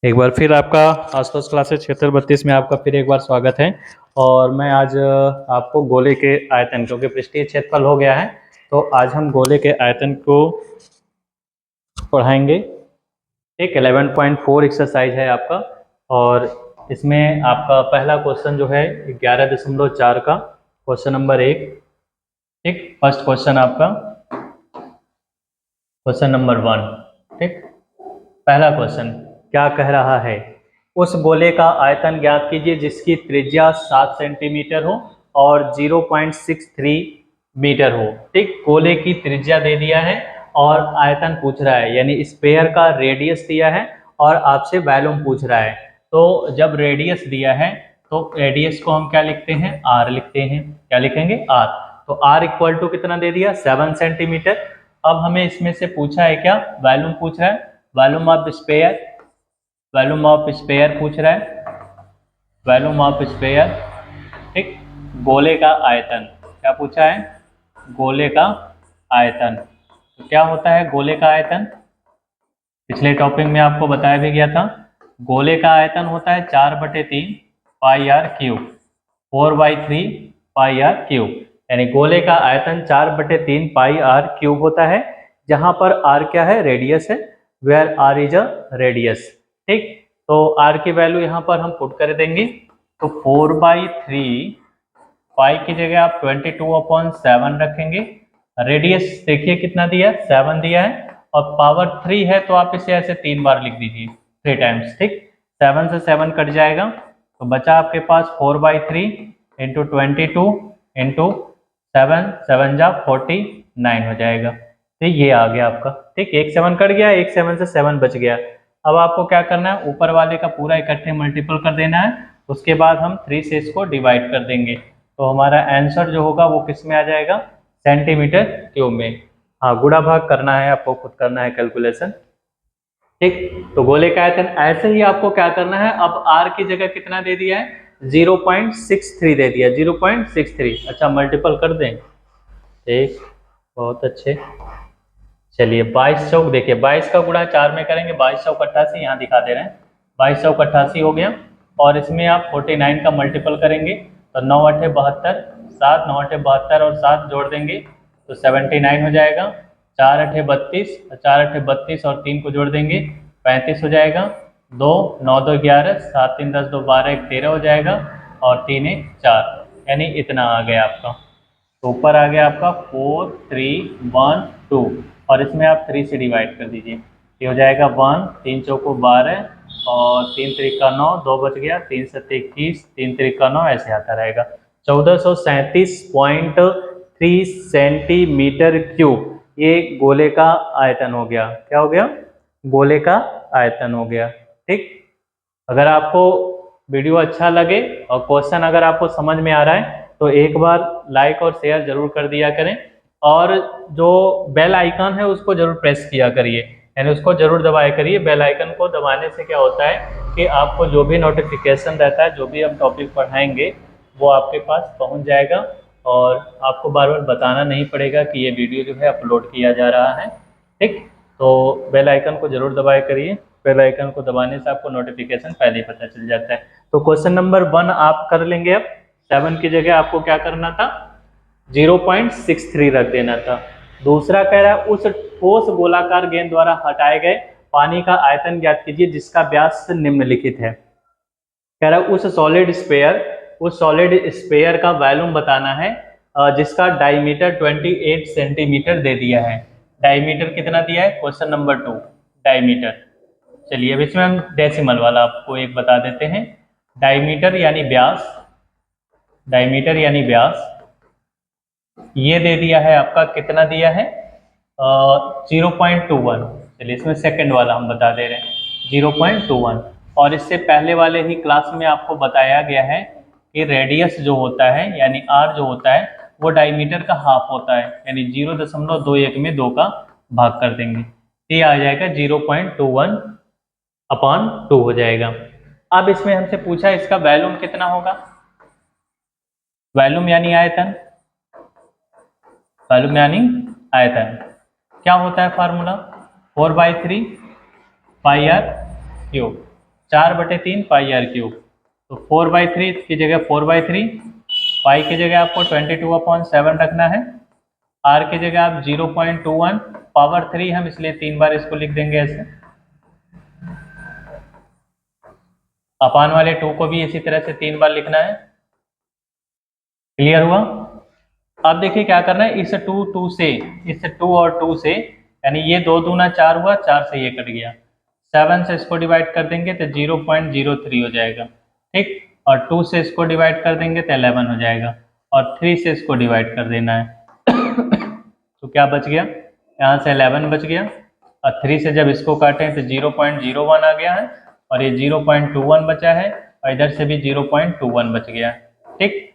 एक बार फिर आपका आसपास क्लासेस क्षेत्र 32 में आपका फिर एक बार स्वागत है। और मैं आज आपको गोले के आयतन, क्योंकि पृष्ठीय क्षेत्रफल हो गया है तो आज हम गोले के आयतन को पढ़ाएंगे। एक 11.4 एक्सरसाइज है आपका, और इसमें आपका पहला क्वेश्चन जो है 11.4 का क्वेश्चन नंबर 1। ठीक, फर्स्ट क्वेश्चन आपका क्वेश्चन नंबर 1। ठीक, पहला क्वेश्चन क्या कह रहा है? उस गोले का आयतन ज्ञात कीजिए जिसकी त्रिज्या 7 सेंटीमीटर हो और 0.63 मीटर हो। ठीक, गोले की त्रिज्या दे दिया है और आयतन पूछ रहा है, यानी स्फेयर का रेडियस दिया है और आपसे वॉल्यूम पूछ रहा है। तो जब रेडियस दिया है तो रेडियस को हम क्या लिखते हैं? आर लिखते हैं। क्या लिखेंगे? आर। तो आर इक्वल टू कितना दे दिया? 7 सेंटीमीटर। अब हमें इसमें से पूछा है क्या? वॉल्यूम पूछ रहा है, volume of sphere. Volume of sphere पूछ रहा है, वॉल्यूम ऑफ स्फेयर। ठीक, गोले का आयतन क्या पूछा है? गोले का आयतन। तो क्या होता है गोले का आयतन? पिछले टॉपिक में आपको बताया भी गया था। गोले का आयतन होता है 4/3 pi R cube, 4/3 pi R cube. यानी गोले का आयतन 4/3 पाई आर क्यूब होता है, जहां पर आर क्या है? रेडियस है। Where R is a radius. ठीक, तो आर की वैल्यू यहाँ पर हम पुट कर देंगे। तो 4/3 पाई की जगह आप 22/7 रखेंगे। रेडियस देखिए कितना दिया? 7 दिया है, और पावर 3 है तो आप इसे ऐसे 3 बार लिख दीजिए, 3 टाइम्स। ठीक, 7 से 7 कट जाएगा तो बचा आपके पास 4/3 इंटू 22 इंटू 7, 7 जा 49 हो जाएगा। तो ये आ गया आपका। ठीक, एक 7 कट गया, एक 7 से 7 बच गया। अब आपको क्या करना है? ऊपर वाले का पूरा इकट्ठे मल्टीपल कर देना है, उसके बाद हम 3 से इसको डिवाइड कर देंगे। तो हमारा आंसर जो होगा वो किस में आ जाएगा? सेंटीमीटर क्यूब में। हाँ, गुणा भाग करना है, आपको खुद करना है कैलकुलेशन। ठीक, तो गोले का आयतन ऐसे ही आपको क्या करना है? अब r की जगह कितना दे दिया है? 0.63 दे दिया, 0.63। अच्छा, मल्टीपल कर दें। ठीक, बहुत अच्छे। चलिए 22 चौक, देखिए 22 का गुणा 4 में करेंगे, 22 चौक 88, यहाँ दिखा दे रहे हैं। 22 चौक 88 हो गया, और इसमें आप 49 का मल्टीपल करेंगे तो 9 8 72, 7 9 8 72 और 7 जोड़ देंगे तो 79 हो जाएगा। 4 8 32, 4 8 32 और 3 को जोड़ देंगे 35 हो जाएगा। 2 9 2 11, 7 3 10 2 12 1 13 हो जाएगा, और 3 1 4, यानी इतना आ गया आपका। तो ऊपर आ गया आपका 4 3 1 2, और इसमें आप 3 से डिवाइड कर दीजिए। ये हो जाएगा 1, 3 चौको 12, और 3 त्रिका 9, 2 बच गया, 3 7 21, 3 त्रिका 9, ऐसे आता रहेगा। 1437.3 सेंटीमीटर क्यूब ये गोले का आयतन हो गया। क्या हो गया? गोले का आयतन हो गया। ठीक, अगर आपको वीडियो अच्छा लगे और क्वेश्चन अगर आपको समझ में आ रहा है तो एक बार लाइक और शेयर जरूर कर दिया करें, और जो बेल आइकन है उसको जरूर प्रेस किया करिए, यानी उसको जरूर दबाया करिए। बेल आइकन को दबाने से क्या होता है कि आपको जो भी नोटिफिकेशन रहता है, जो भी हम टॉपिक पढ़ाएंगे, वो आपके पास पहुंच जाएगा, और आपको बार बार बताना नहीं पड़ेगा कि ये वीडियो जो है अपलोड किया जा रहा है। ठीक, तो बेल आइकन को जरूर दबाया करिए। बेल आइकन को दबाने से आपको नोटिफिकेशन पहले ही पता चल जाता है। तो क्वेश्चन नंबर 1 आप कर लेंगे। अब 7 की जगह आपको क्या करना था? 0.63 रख देना था। दूसरा कह रहा है उस ठोस गोलाकार गेंद द्वारा हटाए गए पानी का आयतन ज्ञात कीजिए जिसका व्यास निम्नलिखित है। कह रहा है उस सॉलिड स्पेयर का वॉल्यूम बताना है, जिसका डायमीटर 28 सेंटीमीटर दे दिया है। डायमीटर कितना दिया है? Question number 2, diameter. चलिए अब इसमें हम डेसिमल वाला आपको एक बता देते हैं। डायमीटर यानी व्यास, डायमीटर यानी व्यास ये दे दिया है आपका। कितना दिया है? 0.21। चलिए इसमें सेकंड वाला हम बता दे रहे हैं, 0.21। और इससे पहले वाले ही क्लास में आपको बताया गया है कि रेडियस जो होता है, यानी आर जो होता है, वो डायमीटर का हाफ होता है, यानी 0.21 में 2 का भाग कर देंगे, ये आ जाएगा 0.21/2 हो जाएगा। अब इसमें हमसे पूछा इसका वॉल्यूम कितना होगा? वॉल्यूम यानी आयतन, वॉल्यूम यानी आयतन। क्या होता है formula? 4/3 pi R cube. 4/3 pi R cube, तो 4/3 की जगह 4/3, पाई की जगह आपको 22/7 रखना है, आर की जगह आप 0.21, पावर 3 हम इसलिए 3 बार इसको लिख देंगे ऐसे, अपान वाले 2 को भी इसी तरह से 3 बार लिखना है। क्लियर हुआ? अब देखिए क्या करना है, इस 2 से, इस 2 और 2 से, यानी ये 2 दूना 4 हुआ, 4 से ये कट गया, 7 से इसको डिवाइड कर देंगे तो 0.03 हो जाएगा, ठीक, और 2 से इसको डिवाइड कर देंगे तो 11 हो जाएगा, और 3 से इसको डिवाइड कर देना है तो क्या बच गया, यहाँ से 11 बच गया, और 3 से जब इसको काटें तो 0.01 आ गया है, और ये 0.21 बचा है, और इधर से भी 0.21 बच गया, ठीक।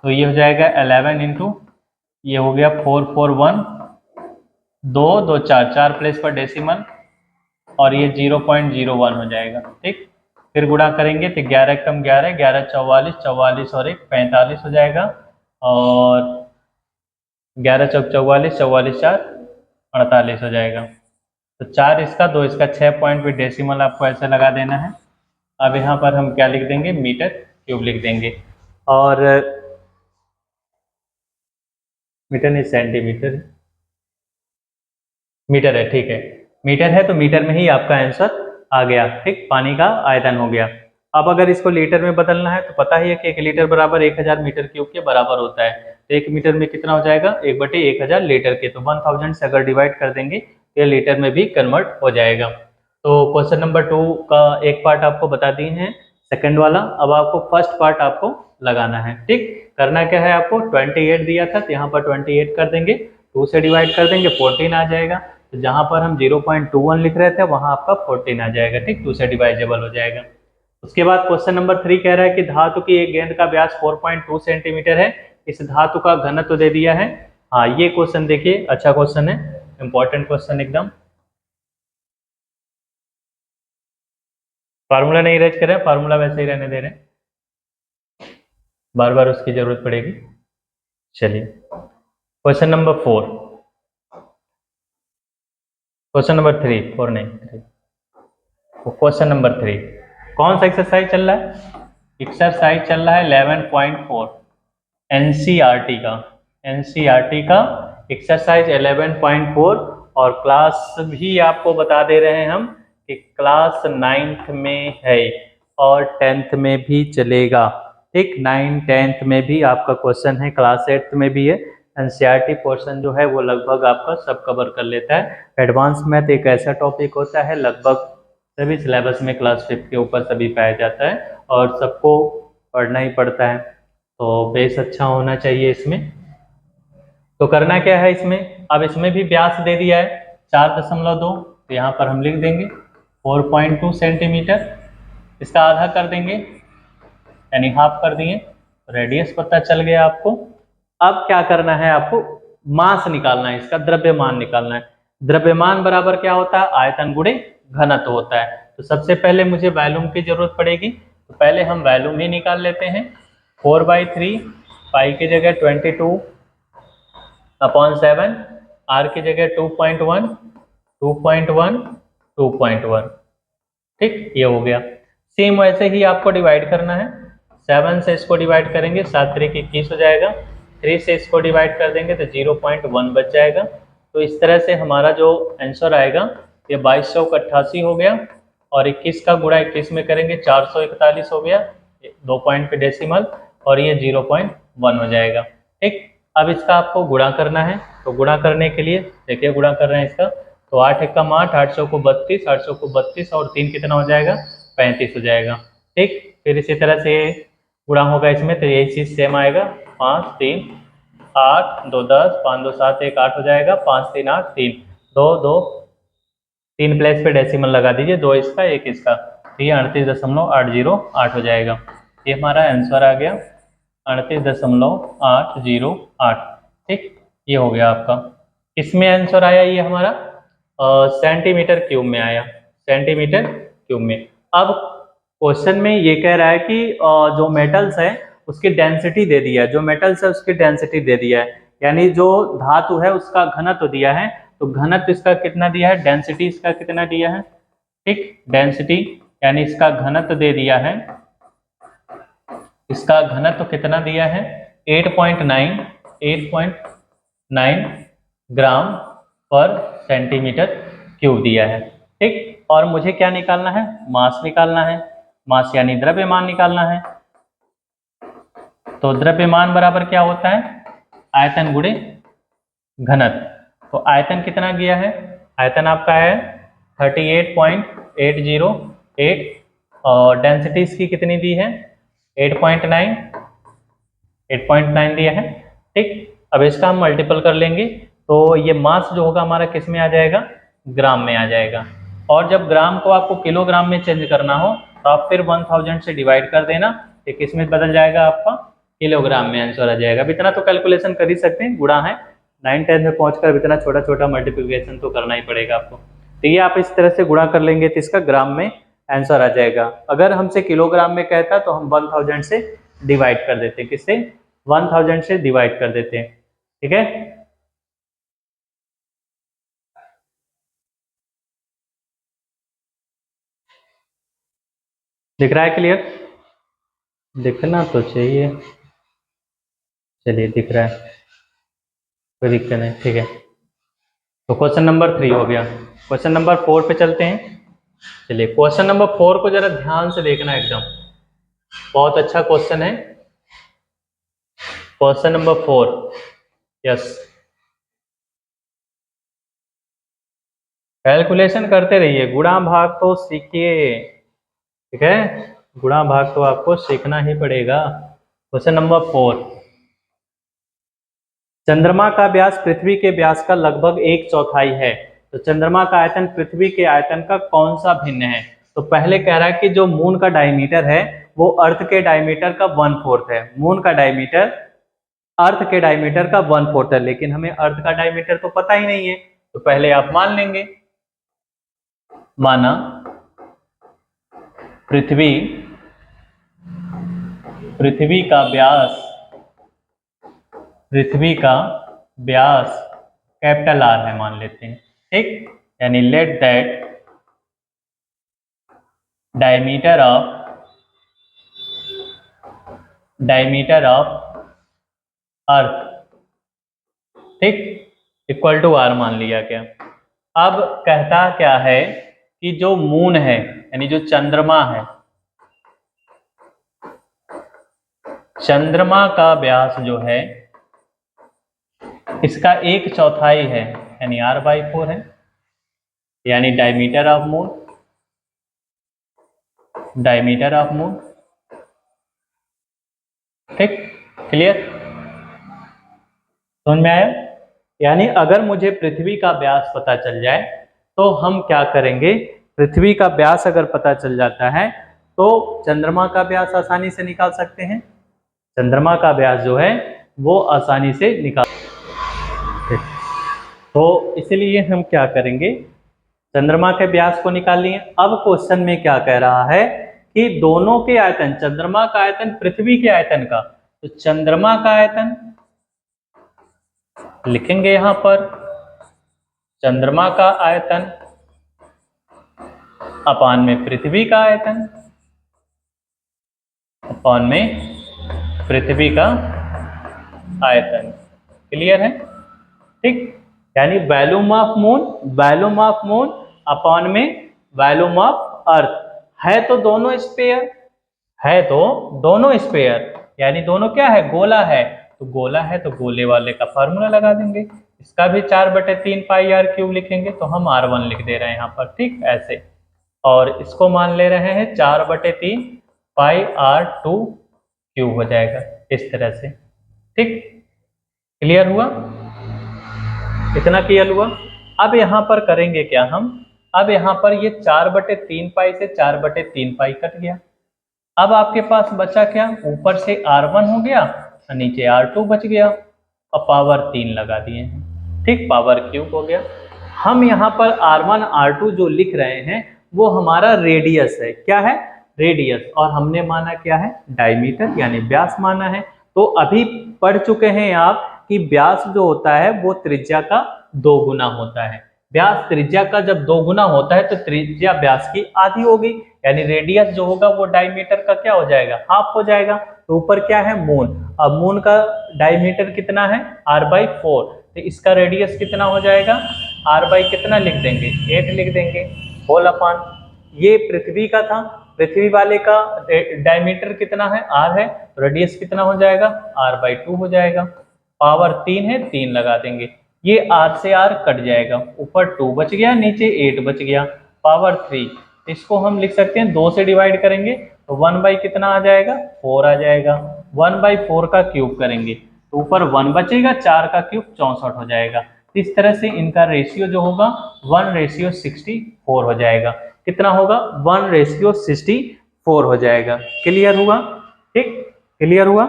तो ये हो जाएगा 11 इंटू, ये हो गया 441, 2 2 4, 4 प्लेस पर डेसिमल, और ये 0.01 हो जाएगा, ठीक। फिर गुणा करेंगे तो 11 कम 11, 11 44, 44 और 1 45 हो जाएगा, और 11 चौक 44, 44 4 48 हो जाएगा। तो 4 इसका, 2 इसका, 6 पॉइंट भी डेसिमल आपको ऐसे लगा देना है। अब यहाँ पर हम क्या लिख देंगे, मीटर क्यूब लिख देंगे, और मीटर नहीं सेंटीमीटर, मीटर है, ठीक है, मीटर है तो मीटर में ही आपका आंसर आ गया, ठीक, पानी का आयतन हो गया। अब अगर इसको लीटर में बदलना है तो पता ही है कि 1 लीटर बराबर 1000 मीटर क्यूब के बराबर होता है, तो 1 मीटर में कितना हो जाएगा, 1/1000 लीटर के, तो 1000 से अगर डिवाइड कर देंगे तो ये लीटर में भी कन्वर्ट हो जाएगा। तो क्वेश्चन नंबर 2 का एक पार्ट आपको बता दिए हैं, सेकंड वाला अब आपको फर्स्ट पार्ट आपको लगाना है, ठीक। करना क्या है, आपको 28 दिया था तो यहाँ पर 28 कर देंगे, 2 से डिवाइड कर देंगे 14 आ जाएगा, तो जहाँ पर हम 0.21 लिख रहे थे वहाँ आपका 14 आ जाएगा, ठीक, 2 से डिवाइजेबल हो जाएगा। उसके बाद क्वेश्चन नंबर 3 कह रहा है कि धातु की एक गेंद का व्यास 4.2 सेंटीमीटर है, इस धातु का घनत्व दे दिया है। हाँ, ये क्वेश्चन देखिए अच्छा क्वेश्चन है, इंपॉर्टेंट क्वेश्चन एकदम। फार्मूला नहीं रेज कर रहे हैं, फार्मूला वैसे ही रहने दे रहे हैं, बार बार उसकी जरूरत पड़ेगी। चलिए क्वेश्चन नंबर 4, क्वेश्चन नंबर 3, 4 नहीं 3, क्वेश्चन नंबर 3 कौन सा एक्सरसाइज चल रहा है, एक्सरसाइज चल रहा है 11.4 एनसीईआरटी का, एनसीईआरटी का एक्सरसाइज 11.4, और क्लास भी आपको बता दे रहे हैं हम कि क्लास 9th में है और 10th में भी चलेगा, ठीक, 9, 10th में भी आपका क्वेश्चन है, क्लास 8th में भी है। एनसीईआरटी पोर्शन जो है वो लगभग आपका सब कवर कर लेता है। एडवांस मैथ एक ऐसा टॉपिक होता है लगभग सभी सिलेबस में क्लास 5 के ऊपर सभी पाया जाता है और सबको पढ़ना ही पड़ता है, तो बेस अच्छा होना चाहिए इसमें। तो करना क्या है इसमें, अब इसमें भी व्यास दे दिया है 4.2, तो यहाँ पर हम लिख देंगे 4.2 सेंटीमीटर, इसका आधा कर देंगे यानी हाफ कर दिए, रेडियस पता चल गया आपको। अब क्या करना है, आपको मास निकालना है, इसका द्रव्यमान निकालना है। द्रव्यमान बराबर क्या होता है, आयतन गुणे घनत्व होता है। तो सबसे पहले मुझे वॉल्यूम की जरूरत पड़ेगी, तो पहले हम वॉल्यूम ही निकाल लेते हैं। 4/3 पाई की जगह 22/7, आर की जगह 2.1, 2.1, 2.1, ठीक, ये हो गया। सेम वैसे ही आपको डिवाइड करना है, 7 से इसको डिवाइड करेंगे 7 3 21 हो जाएगा, 3 से इसको डिवाइड कर देंगे तो 0.1 बच जाएगा। तो इस तरह से हमारा जो आंसर आएगा ये 2288 हो गया, और 21 का गुणा 21 में करेंगे 441 हो गया, 2 पॉइंट पे डेसिमल, और ये 0.1 हो जाएगा, ठीक। अब इसका आपको गुणा करना है, तो गुणा करने के लिए देखिए गुणा कर रहे हैं इसका, तो 8 एकम 8, 800 को 32, 800 को 32 और 3 कितना हो जाएगा, 35 हो जाएगा, ठीक। फिर इसी तरह से गुणा होगा इसमें तो यही चीज़ सेम आएगा, 5 3 8 2 10, 5 2 7 1 8 हो जाएगा, 5 3 8 3 2 2, 3 प्लेस पे डेसिमल लगा दीजिए, 2 इसका 1 इसका, तो ये 38.808 हो जाएगा। ये हमारा आंसर आ गया 38.808, ठीक, ये हो गया आपका। इसमें आंसर आया ये हमारा सेंटीमीटर क्यूब में आया, सेंटीमीटर क्यूब में। अब क्वेश्चन में ये कह रहा है कि जो मेटल्स है उसकी डेंसिटी दे दिया है, जो मेटल्स है उसकी डेंसिटी दे दिया है, यानी जो धातु है उसका घनत्व दिया है, तो घनत्व इसका कितना दिया है, डेंसिटी इसका कितना दिया है, ठीक, डेंसिटी यानी इसका घनत्व दे दिया है, इसका घनत्व कितना दिया है 8.9 ग्राम पर सेंटीमीटर क्यूब दिया है। ठीक, और मुझे क्या निकालना है, मास निकालना है, मास यानी द्रव्यमान निकालना है। तो द्रव्यमान बराबर क्या होता है, आयतन गुणे घनत्व। तो आयतन कितना दिया है, आयतन आपका है 38.808 और डेंसिटी इसकी कितनी दी है 8.9 दिया है। ठीक, अब इसका हम मल्टीपल कर लेंगे तो ये मास जो होगा हमारा किस में आ जाएगा, ग्राम में आ जाएगा। और जब ग्राम को आपको किलोग्राम में चेंज करना हो तो आप फिर 1000 से डिवाइड कर देना, ये किस में बदल जाएगा, आपका किलोग्राम में आंसर आ जाएगा। अब इतना तो कैलकुलेशन कर ही सकते हैं, गुणा है 9-10 में पहुंचकर इतना छोटा छोटा मल्टीप्लिकेशन तो करना ही पड़ेगा आपको। तो ये आप इस तरह से गुणा कर लेंगे तो इसका ग्राम में आंसर आ जाएगा। अगर हमसे किलोग्राम में कहता तो हम 1000 से डिवाइड कर देते, किससे 1000 से डिवाइड कर देते हैं। ठीक है, दिख रहा है क्लियर, दिखना तो चाहिए, चलिए दिख रहा है, कोई दिक्कत नहीं। ठीक है, तो क्वेश्चन नंबर 3 हो गया। क्वेश्चन नंबर 4 पे चलते हैं। चलिए क्वेश्चन नंबर 4 को जरा ध्यान से देखना, एकदम बहुत अच्छा क्वेश्चन है। क्वेश्चन नंबर 4, यस, कैलकुलेशन करते रहिए, गुणा भाग तो सीखिए। ठीक है, गुणा भाग तो आपको सीखना ही पड़ेगा। क्वेश्चन नंबर 4, चंद्रमा का व्यास पृथ्वी के व्यास का लगभग 1/4 है, तो चंद्रमा का आयतन पृथ्वी के आयतन का कौन सा भिन्न है। तो पहले कह रहा है कि जो मून का डायमीटर है वो अर्थ के डायमीटर का 1/4 है। मून का डायमीटर अर्थ के डायमीटर का 1/4 है, लेकिन हमें अर्थ का डायमीटर तो पता ही नहीं है, तो पहले आप मान लेंगे, माना पृथ्वी का व्यास, पृथ्वी का व्यास कैपिटल आर है मान लेते हैं। ठीक, यानी let that diameter of earth, ठीक, इक्वल टू आर मान लिया गया। अब कहता क्या है कि जो मून है यानी जो चंद्रमा है, चंद्रमा का व्यास जो है इसका 1/4 है, यानी r/4 है, यानी diameter of moon, diameter of moon. ठीक, क्लियर, समझ में आया। यानी अगर मुझे पृथ्वी का व्यास पता चल जाए तो हम क्या करेंगे, पृथ्वी का व्यास अगर पता चल जाता है तो चंद्रमा का व्यास आसानी से निकाल सकते हैं। चंद्रमा का व्यास जो है वो आसानी से निकाल, तो इसलिए हम क्या करेंगे, चंद्रमा के व्यास को निकाल लिए। अब क्वेश्चन में क्या कह रहा है कि दोनों के आयतन, चंद्रमा का आयतन पृथ्वी के आयतन का, तो चंद्रमा का आयतन लिखेंगे यहां पर, चंद्रमा का आयतन अपान में पृथ्वी का आयतन, अपान में पृथ्वी का आयतन। क्लियर है। ठीक, यानी वॉल्यूम ऑफ मून अपॉन में वॉल्यूम ऑफ अर्थ। है तो दोनों स्पेयर, यानी दोनों क्या है, गोला है, तो गोला है तो गोले वाले का फार्मूला लगा देंगे। इसका भी 4/3 पाई आर क्यूब लिखेंगे, तो हम r1 लिख दे रहे हैं यहाँ पर। ठीक, ऐसे, और इसको मान ले रहे हैं 4/3 पाई r2 क्यूब हो जाएगा इस तरह से। ठीक, क्लियर हुआ, इतना क्लियर हुआ। अब यहाँ पर करेंगे क्या हम, अब यहाँ पर ये 4/3 पाई से 4/3 पाई कट गया। अब आपके पास बचा क्या, ऊपर से r1 हो गया और नीचे r2 बच गया, और पावर 3 लगा दिए हैं। ठीक, पावर क्यूब हो गया। हम यहाँ पर r1 r2 जो लिख रहे हैं वो हमारा रेडियस है। क्या है, रेडियस, और हमने माना क्या है, डायमीटर, यानी व्यास माना है। तो अभी पढ़ चुके हैं आप कि व्यास जो होता है वो त्रिज्या का 2 गुना होता है। व्यास त्रिज्या का जब 2 गुना होता है तो त्रिज्या व्यास की आधी होगी, यानी रेडियस जो होगा वो डायमीटर का क्या हो जाएगा, हाफ हो जाएगा। तो ऊपर क्या है, मून। अब मून का डायमीटर कितना है, r/4, तो इसका रेडियस कितना हो जाएगा, r/ कितना लिख देंगे, 8 लिख देंगे, होल अपॉन। ये पृथ्वी का था, पृथ्वी वाले का डायमीटर कितना है, r है, रेडियस कितना हो जाएगा, r/2 हो जाएगा। पावर 3 है, 3 लगा देंगे, ये r से r कट जाएगा, ऊपर 2 बच गया, नीचे 8 बच गया, पावर 3। इसको हम लिख सकते हैं 2 से डिवाइड करेंगे तो 1 कितना आ जाएगा, 4 आ जाएगा। 1/4 का क्यूब करेंगे तो ऊपर 1 बचेगा, 4 का क्यूब 64 हो जाएगा। इस तरह से इनका रेशियो जो होगा 1/64 हो जाएगा। कितना होगा, 1/64 हो जाएगा। क्लियर हुआ, ठीक, क्लियर हुआ।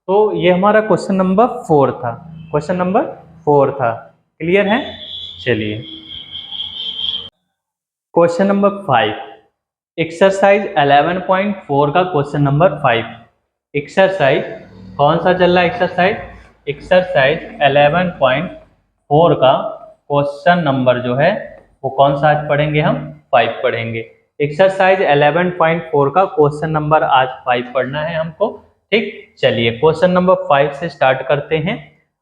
तो ये हमारा क्वेश्चन नंबर 4 था, क्वेश्चन नंबर 4 था। क्लियर है। चलिए क्वेश्चन नंबर 5, एक्सरसाइज 11.4 का क्वेश्चन नंबर 5। एक्सरसाइज कौन सा चल रहा है, एक्सरसाइज 11.4 का क्वेश्चन नंबर जो है वो कौन सा आज पढ़ेंगे, हम 5 पढ़ेंगे। एक्सरसाइज 11.4 का क्वेश्चन नंबर आज 5 पढ़ना है हमको, ठीक। चलिए क्वेश्चन नंबर 5 से स्टार्ट करते हैं।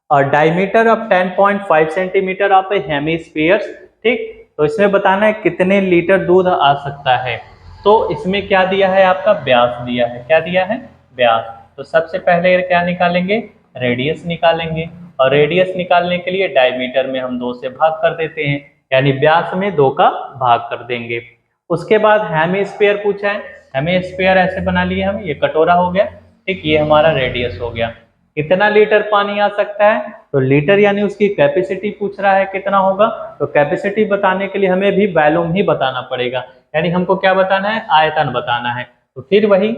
Diameter of 10.5 centimetre of A hemisphere, ठीक। तो इसमें बताना है कितने लीटर दूध आ सकता है। तो इसमें क्या दिया है, आपका व्यास दिया है, क्या दिया है, व्यास। तो सबसे पहले क्या निकालेंगे, रेडियस निकालेंगे, और रेडियस निकालने के लिए डायमीटर में हम 2 से भाग कर देते हैं, यानी व्यास में 2 का भाग कर देंगे। उसके बाद हेमिस्फीयर पूछा है, हेमिस्फीयर ऐसे बना लिए हम, ये कटोरा हो गया, ठीक, ये हमारा रेडियस हो गया। कितना लीटर पानी आ सकता है, तो लीटर यानी उसकी कैपेसिटी पूछ रहा है कितना होगा। तो कैपेसिटी बताने के लिए हमें भी वॉल्यूम ही बताना पड़ेगा, यानी हमको क्या बताना है, आयतन बताना है। तो फिर वही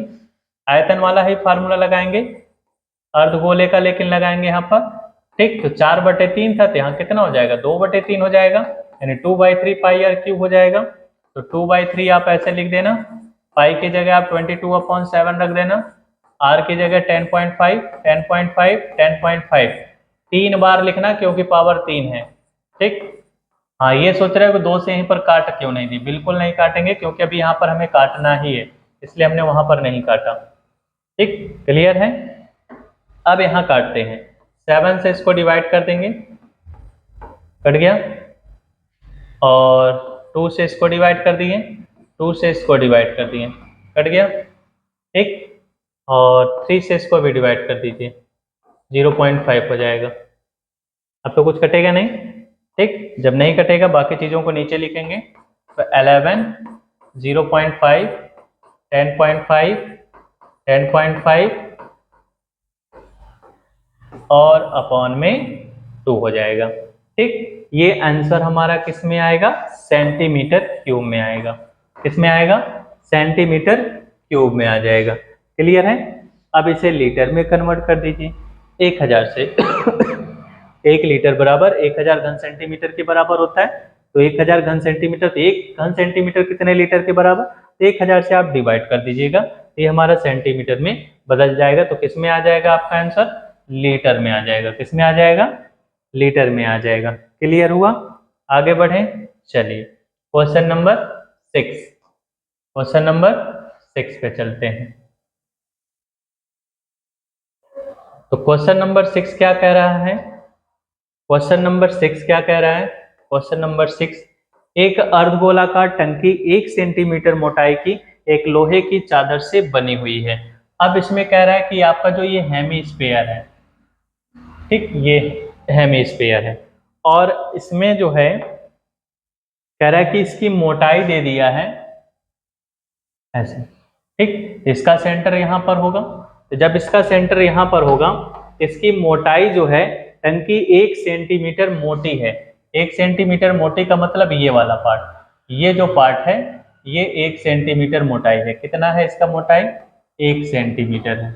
आयतन वाला ही फार्मूला लगाएंगे, अर्धगोले का लेकिन लगाएंगे यहाँ पर, ठीक। तो 4/3 था, तो यहाँ कितना हो जाएगा, 2/3 हो जाएगा, यानी 2/3 पाई r क्यूब हो जाएगा। तो 2/3 आप ऐसे लिख देना, पाई की जगह आप 22/7 रख देना, r की जगह 10.5 10.5 10.5, 3 बार लिखना क्योंकि पावर 3 है, ठीक। हाँ, ये सोच रहे हो कि 2 से यहीं पर काट क्यों नहीं दी, बिल्कुल नहीं काटेंगे क्योंकि अभी यहाँ पर हमें काटना ही है, इसलिए हमने वहां पर नहीं काटा, ठीक। क्लियर है। अब यहाँ काटते हैं, 7 से इसको डिवाइड कर देंगे, कट गया, और 2 से इसको डिवाइड कर दिए, 2 से इसको डिवाइड कर दिए, कट गया, ठीक। और 3 से इसको भी डिवाइड कर दीजिए, 0.5 हो जाएगा। अब तो कुछ कटेगा नहीं, ठीक। जब नहीं कटेगा बाकी चीज़ों को नीचे लिखेंगे, तो 11 0.5 10.5 10.5 और अपॉन में 2 हो जाएगा, ठीक। ये आंसर हमारा किस में आएगा, सेंटीमीटर क्यूब में आएगा। किस में आएगा, सेंटीमीटर क्यूब में आ जाएगा। क्लियर है। अब इसे लीटर में कन्वर्ट कर दीजिए, 1000 से 1 लीटर बराबर 1000 घन सेंटीमीटर के बराबर होता है। तो 1000 घन सेंटीमीटर, तो 1 घन सेंटीमीटर कितने लीटर के बराबर, तो 1000 से आप डिवाइड कर दीजिएगा, तो ये हमारा सेंटीमीटर में बदल जाएगा। तो किस में आ जाएगा आपका आंसर, लीटर में आ जाएगा। किस में आ जाएगा, लीटर में आ जाएगा। क्लियर हुआ। आगे बढ़े, चलिए क्वेश्चन नंबर 6, क्वेश्चन नंबर 6 पे चलते हैं। तो क्वेश्चन नंबर 6 क्या कह रहा है, क्वेश्चन नंबर 6 क्या कह रहा है, क्वेश्चन नंबर 6, एक अर्धगोलाकार टंकी 1 सेंटीमीटर मोटाई की एक लोहे की चादर से बनी हुई है। अब इसमें कह रहा है कि आपका जो ये हेमिस्फीयर है, ठीक, ये हेमिस्फीयर है, और इसमें जो है कह रहा है कि इसकी मोटाई दे दिया है ऐसे, ठीक। इसका सेंटर यहाँ पर होगा, तो जब इसका सेंटर यहाँ पर होगा, इसकी मोटाई जो है, टंकी 1 सेंटीमीटर मोटी है। 1 सेंटीमीटर मोटी का मतलब ये वाला पार्ट, ये जो पार्ट है ये 1 सेंटीमीटर मोटाई है। कितना है इसका मोटाई, 1 सेंटीमीटर है,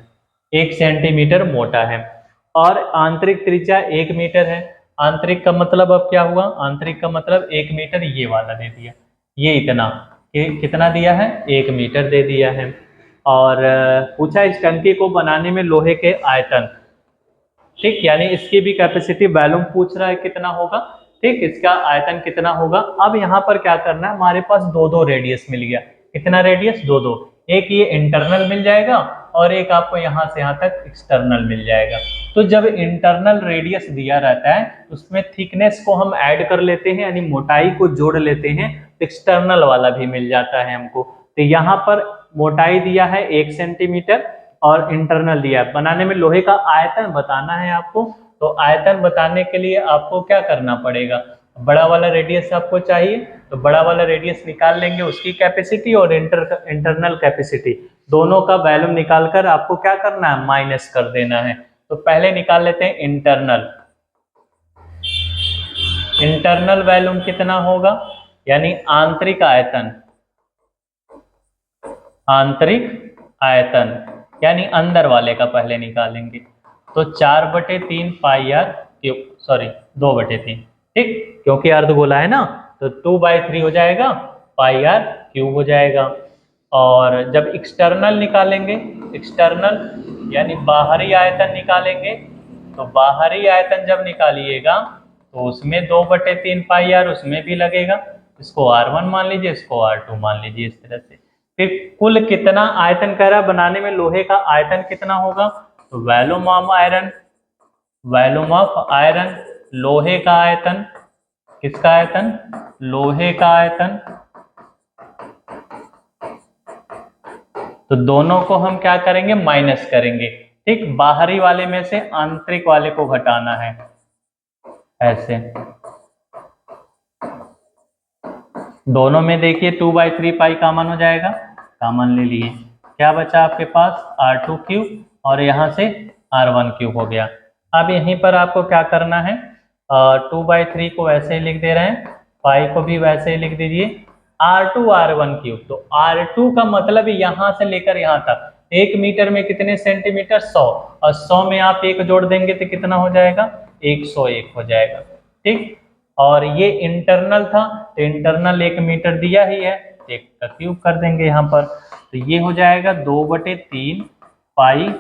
1 सेंटीमीटर मोटा है। और आंतरिक त्रिज्या 1 मीटर है। आंतरिक का मतलब अब क्या हुआ, आंतरिक का मतलब 1 मीटर, ये वाला दे दिया, ये इतना, कितना दिया है, 1 मीटर दे दिया है। और पूछा इस टंकी को बनाने में लोहे के आयतन, ठीक, यानी इसकी भी कैपेसिटी वॉल्यूम पूछ रहा है कितना होगा, ठीक, इसका आयतन कितना होगा। अब यहाँ पर क्या करना है, हमारे पास 2 रेडियस मिल गया, कितना रेडियस, दो दो, एक ये इंटरनल मिल जाएगा और एक आपको यहाँ से यहाँ तक एक्सटर्नल मिल जाएगा। तो जब इंटरनल रेडियस दिया रहता है उसमें थिकनेस को हम ऐड कर लेते हैं, यानी मोटाई को जोड़ लेते हैं, तो एक्सटर्नल वाला भी मिल जाता है हमको। तो यहाँ पर मोटाई दिया है 1 सेंटीमीटर और इंटरनल दिया है। बनाने में लोहे का आयतन बताना है आपको, तो आयतन बताने के लिए आपको क्या करना पड़ेगा, बड़ा वाला रेडियस आपको चाहिए, तो बड़ा वाला रेडियस निकाल लेंगे, उसकी कैपेसिटी और इंटरनल कैपेसिटी दोनों का वैल्यू निकालकर आपको क्या करना है, माइनस कर देना है। तो पहले निकाल लेते हैं इंटरनल। इंटरनल वैल्यू कितना होगा, यानी आंतरिक आयतन, आंतरिक आयतन यानी अंदर वाले का पहले निकालेंगे। तो 4/3 पाई आर क्यूब, सॉरी 2/3, ठीक, क्योंकि अर्धगोला है ना, तो 2/3 हो जाएगा, पाई आर क्यूब हो जाएगा। और जब एक्सटर्नल निकालेंगे, एक्सटर्नल यानी बाहरी आयतन निकालेंगे, तो बाहरी आयतन जब निकालिएगा तो उसमें 2/3 पाई आर उसमें भी लगेगा, इसको R1 मान लीजिए, इसको R2 मान लीजिए, इस तरह से। फिर कुल कितना आयतन कह रहा है बनाने में, लोहे का आयतन कितना होगा, तो volume of iron, volume of iron, लोहे का आयतन, किसका आयतन, लोहे का आयतन। तो दोनों को हम क्या करेंगे, माइनस करेंगे, ठीक, बाहरी वाले में से आंतरिक वाले को घटाना है, ऐसे। दोनों में देखिए 2/3 पाई कॉमन हो जाएगा, कॉमन ले लिए, क्या बचा आपके पास, R2 क्यूब और यहाँ से R1 क्यूब हो गया। अब यहीं पर आपको क्या करना है, 2/3 को वैसे ही लिख दे रहे हैं, पाई को भी वैसे ही लिख दीजिए, R2 R1 क्यूब। तो R2 का मतलब यहाँ से लेकर यहाँ तक 1 मीटर में कितने सेंटीमीटर, 100, और 100 में आप एक जोड़ देंगे तो कितना हो जाएगा, 101 हो जाएगा, ठीक। और ये इंटरनल था, तो इंटरनल 1 मीटर दिया ही है, एक का क्यूब कर देंगे यहाँ पर, तो ये हो जाएगा 2/3 पाई।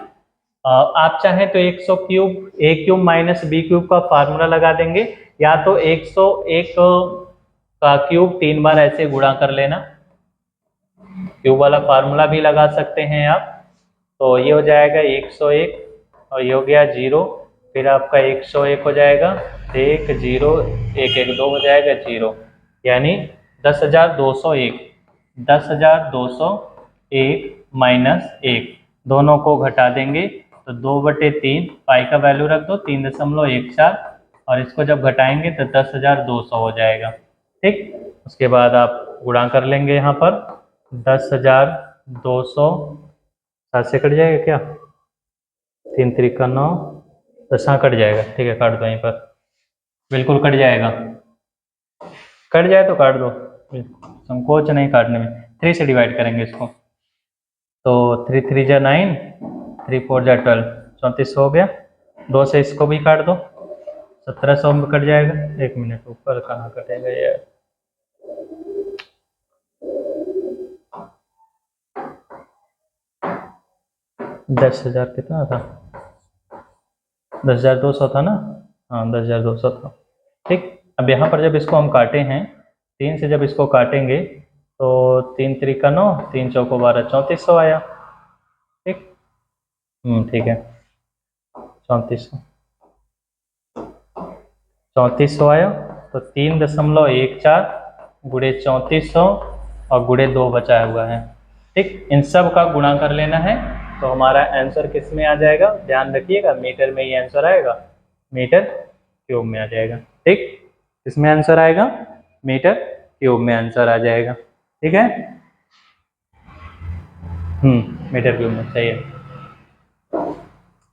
आप चाहें तो 100 cube, a cube minus b cube का फार्मूला लगा देंगे, या तो 101 का क्यूब 3 बार ऐसे गुणा कर लेना, क्यूब वाला फार्मूला भी लगा सकते हैं आप। तो ये हो जाएगा 101 और ये हो गया 0, फिर आपका 101 हो जाएगा, 1 0 1 1 2 हो जाएगा 0, यानी 10,201, 10,201 माइनस 1, दोनों को घटा देंगे तो 2/3 पाई का वैल्यू रख दो 3.14, और इसको जब घटाएंगे तो 10,200 हो जाएगा, ठीक। उसके बाद आप गुणा कर लेंगे यहाँ पर, 10,200 7 से कट जाएगा क्या, 3 3 का 9, 10 कट जाएगा, ठीक है, काट दो यहीं पर, बिल्कुल कट जाएगा, कट जाए तो काट दो, संकोच नहीं काटने में। 3 से डिवाइड करेंगे इसको, तो 3 3 जा 9, 3 4 जा 12, 34 हो गया। 2 से इसको भी काट दो, 1700 में कट जाएगा। 1 मिनट, ऊपर कहाँ कटेगा यार, दस हजार कितना था, 10,200 था ना, हाँ 10,200 था, ठीक। अब यहाँ पर जब इसको हम काटे हैं, 3 से जब इसको काटेंगे तो 3 3 का 9, 3 चौको 12, 3400 आया, ठीक, ठीक है, 3400 आया। तो 3.14 गुणे 3400 और गुणे 2 बचा हुआ है, ठीक। इन सब का गुणा कर लेना है, तो हमारा आंसर किस में आ जाएगा, ध्यान रखिएगा, मीटर में ही आंसर आएगा, मीटर क्यूब में आ जाएगा, ठीक। इसमें आंसर आएगा, मीटर क्यूब में आंसर आ जाएगा, ठीक है, मीटर क्यूब में, सही है।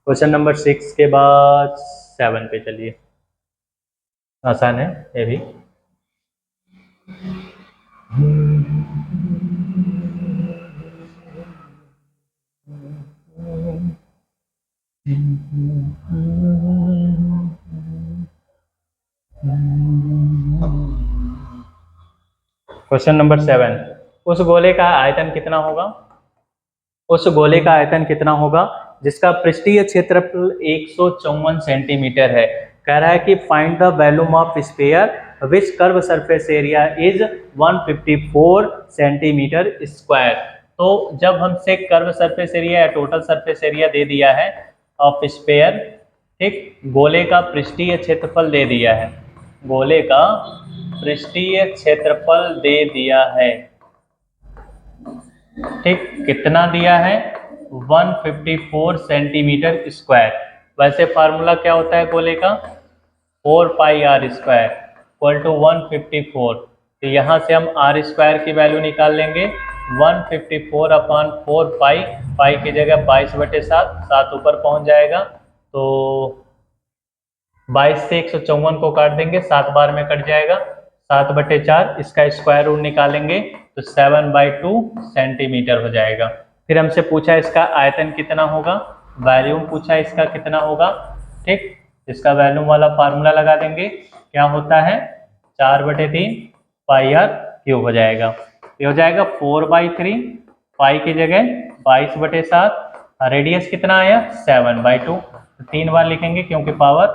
क्वेश्चन नंबर 6 के बाद 7 पे चलिए, आसान है ये भी। क्वेश्चन नंबर 7, उस गोले का आयतन कितना होगा, उस गोले का आयतन कितना होगा जिसका पृष्ठीय क्षेत्रफल 154 सेंटीमीटर है। कह रहा है कि find the volume of sphere which curve surface area is 154 centimetre square. तो जब हमसे कर्व सरफेस एरिया या टोटल सरफेस एरिया दे दिया है ऑफ स्फीयर, ठीक, गोले का पृष्ठीय क्षेत्रफल दे दिया है, गोले का पृष्ठीय क्षेत्रफल दे दिया है, ठीक, कितना दिया है 154 सेंटीमीटर स्क्वायर। वैसे फार्मूला क्या होता है गोले का, 4πr² इक्वल टू 154। तो यहाँ से हम आर स्क्वायर की वैल्यू निकाल लेंगे 154 अपॉन 4 पाई की जगह 22/7, 7 ऊपर पहुँच जाएगा तो 22 से 154 को काट देंगे, 7 बार में कट जाएगा, 7/4, इसका स्क्वायर रूट निकालेंगे तो 7/2 सेंटीमीटर हो जाएगा। फिर हमसे पूछा इसका आयतन कितना होगा, वॉल्यूम पूछा इसका कितना होगा, ठीक, इसका वॉल्यूम वाला फार्मूला लगा देंगे, क्या होता है 4/3 πr³ हो जाएगा। ये हो जाएगा 4/3, पाई की जगह 22/7, रेडियस कितना आया 7/2, तो 3 बार लिखेंगे क्योंकि पावर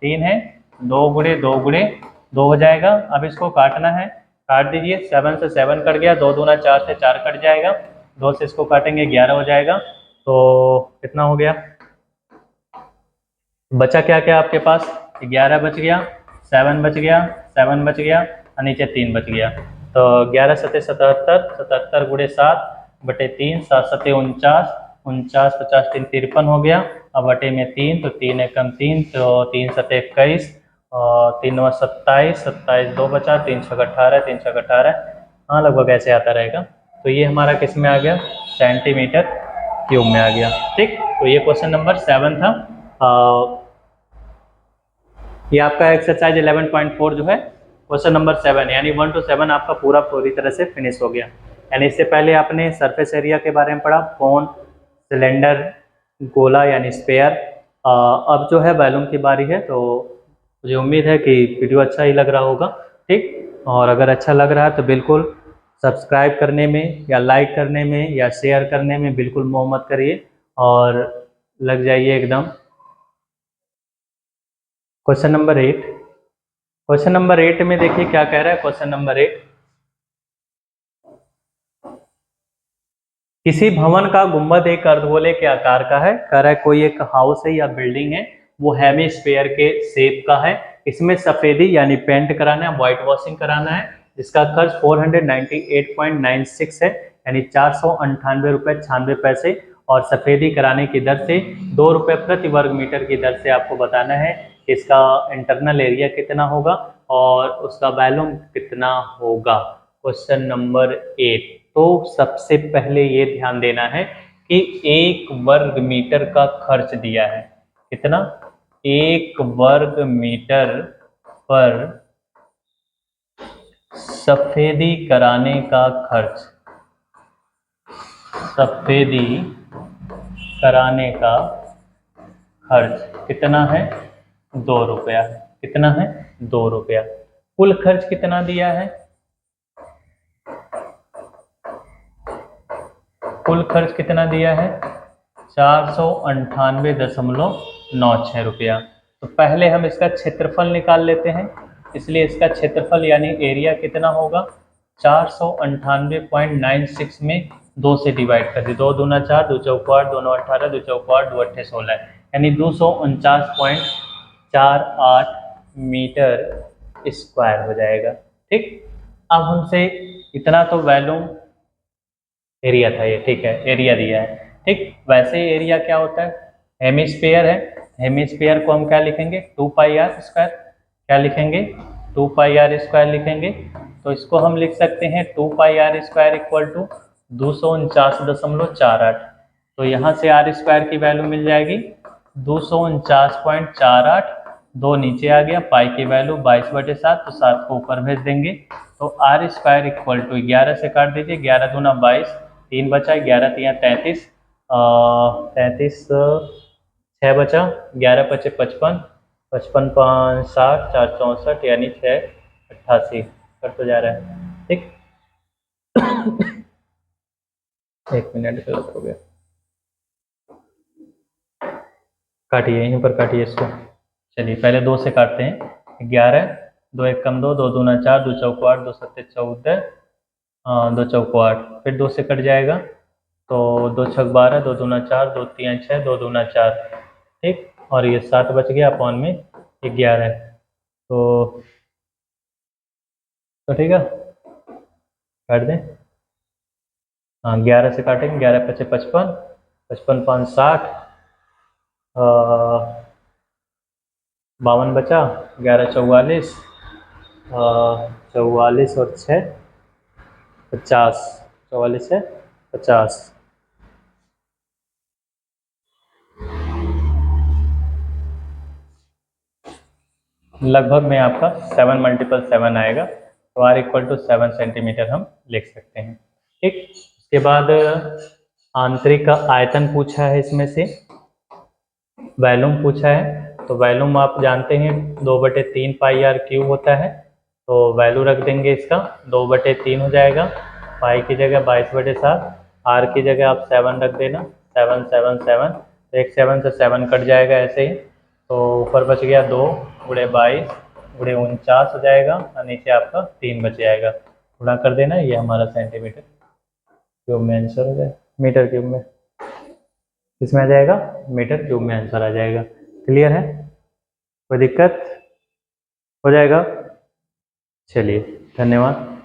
3 है, 2 गुणे 2 गुणे 2 हो जाएगा। अब इसको काटना है, काट दीजिए, 7 से 7 कट गया, 2 दूना 4 से 4 कट जाएगा, 2 से इसको काटेंगे 11 हो जाएगा। तो कितना हो गया, बचा क्या क्या आपके पास, 11 बच गया, 7 बच गया, 7 बच गया और नीचे 3 बच गया। तो 11 सते 77, 77 गुणे 7/3, 7 सते 49, 49 50 3 53 हो गया, अब बटे में 3, तो 3 एकम 3, तो 3 सते 21 और 3 9 27, 27 2 बचा, 3 6 18, 3 6 18, हाँ लगभग ऐसे आता रहेगा। तो ये हमारा किस में आ गया, सेंटीमीटर क्यूब में आ गया, ठीक। तो ये क्वेश्चन नंबर 7 था। ये आपका एक्सरसाइज 11.4 जो है क्वेश्चन नंबर 7, यानी 1 to 7 आपका पूरी तरह से फिनिश हो गया। यानी इससे पहले आपने सरफेस एरिया के बारे में पढ़ा, कोन, सिलेंडर, गोला यानी स्फीयर। अब जो है वॉल्यूम की बारी है, तो मुझे उम्मीद है कि वीडियो अच्छा ही लग रहा होगा, ठीक। और अगर अच्छा लग रहा है तो बिल्कुल सब्सक्राइब करने में या लाइक करने में या शेयर करने में बिल्कुल मोह मत करिए और लग जाइए एकदम। क्वेश्चन नंबर 8, क्वेश्चन नंबर 8 में देखिए क्या कह रहा है। क्वेश्चन नंबर 8, किसी भवन का गुंबद एक अर्धगोले के आकार का है, कह रहा है कोई एक हाउस है या बिल्डिंग है, वो हेमिस्फीयर के शेप का है, इसमें सफेदी यानी पेंट कराना है, व्हाइट वॉशिंग कराना है, जिसका खर्च 498.96 है, यानी 498 रुपये 96 पैसे, और सफेदी कराने की दर से 2 रुपये प्रति वर्ग मीटर की दर से आपको बताना है इसका इंटरनल एरिया कितना होगा और उसका वॉल्यूम कितना होगा। क्वेश्चन नंबर 8, तो सबसे पहले ये ध्यान देना है कि 1 वर्ग मीटर का खर्च दिया है, कितना, 1 वर्ग मीटर पर सफेदी कराने का खर्च, सफेदी कराने का खर्च कितना है 2 रुपया, कितना है 2 रुपया। कुल खर्च कितना दिया है, कुल खर्च कितना दिया है 498.96 रुपया। तो पहले हम इसका क्षेत्रफल निकाल लेते हैं, इसलिए इसका क्षेत्रफल यानी एरिया कितना होगा 498.96 में 2 से डिवाइड कर दी, 2 दूना 4, 2 चौक 8, 2 9 18, 2 चौक 8, 2 अट्ठे 16, यानी 249.48 मीटर स्क्वायर हो जाएगा, ठीक। अब हमसे इतना तो वैल्यूम एरिया था ये, ठीक है, एरिया दिया है, ठीक। वैसे एरिया क्या होता है, हेमिस्फीयर है, हेमिस्फीयर को हम क्या लिखेंगे 2πr², क्या लिखेंगे 2πr² लिखेंगे। तो इसको हम लिख सकते हैं 2πr² इक्वल टू 249.48। तो यहाँ से r² की वैल्यू मिल जाएगी 249.48, 2 नीचे आ गया, पाई की वैल्यू 22/7, तो 7 को ऊपर भेज देंगे, तो r² इक्वल टू 11 से काट दीजिए, 11 दूना 22, 3 बचा, 11 3 33, 33 6 बचा, 11 5 55, 55 5 60, 4 64, यानी 6 88 कट तो जा रहा है, ठीक। 1 मिनट गलत हो गया, काटिए यहीं पर काटिए इसको, चलिए पहले 2 से काटते हैं। 11, 2 एक कम 2, 2 दूना 4, 2 चौको 8, 2 सत्ते 14, 2 चौको 8, फिर 2 से कट जाएगा तो 2 छक 12, 2 दूना 4, 2 तीन 6, 2 दूना 4, ठीक। और ये 7 बच गया अपॉन में 11, तो ठीक है, काट दें। हाँ 11 से काटेंगे, 11 पचे 55, 55 5 60, 52 बचा, 11 44, 44 और 6 50, 44 है 50। लगभग में आपका 7 मल्टीपल 7 आएगा, तो R इक्वल टू 7 सेंटीमीटर हम लिख सकते हैं, ठीक। उसके बाद आंतरिक का आयतन पूछा है, इसमें से वैल्यूम पूछा है। तो वैल्यूम आप जानते हैं 2/3 पाई आर क्यूब होता है, तो वैल्यू रख देंगे इसका 2/3 हो जाएगा, पाई की जगह 22/7, आर की जगह आप 7 रख देना, 7 7 7, तो एक 7 से 7 कट जाएगा ऐसे ही, तो ऊपर बच गया 2 गुणे 22 गुणे 49 हो जाएगा, और नीचे आपका 3 बच जाएगा, गुणा कर देना, ये हमारा सेंटीमीटर क्यूब में आंसर हो जाएगा, मीटर क्यूब में किसमें आ जाएगा, मीटर क्यूब में आंसर आ जाएगा। क्लियर है, कोई दिक्कत हो जाएगा। चलिए धन्यवाद।